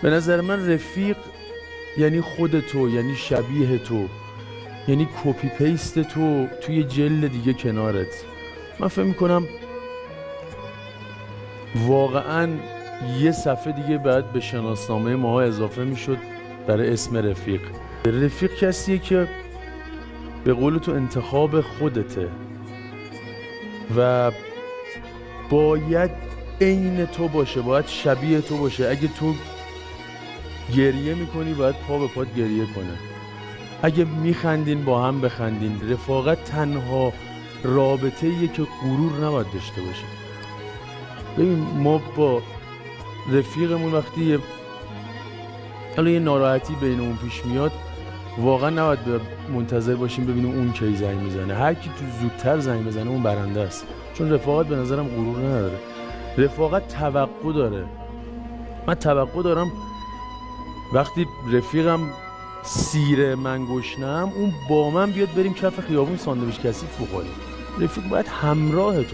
به نظر من رفیق یعنی خود تو، یعنی شبیه تو، یعنی کپی پیست تو توی جلد دیگه کنارت. من فکر میکنم واقعا یه صفحه دیگه بعد به شناسنامه ماها اضافه میشد برای اسم رفیق. رفیق کسیه که به قول تو انتخاب خودته و باید عین تو باشه، باید شبیه تو باشه. اگه تو گریه میکنی باید پا به پات گریه کنه، اگه میخندین با هم بخندین. رفاقت تنها رابطه ایه که غرور نباید داشته باشه. ببین ما با رفیقمون وقتی یه ناراحتی بینمون پیش میاد، واقعا نباید منتظر باشیم ببینیم اون کی زنگ میزنه. هر کی تو زودتر زنگ بزنه اون برنده است. چون رفاقت به نظرم غرور نداره، رفاقت توقع داره. من توقع دارم وقتی رفیقم سیره من گشنم اون با من بیاد بریم کف خیابون ساندویچ کثیف بخوریم. رفیق باید همراه تو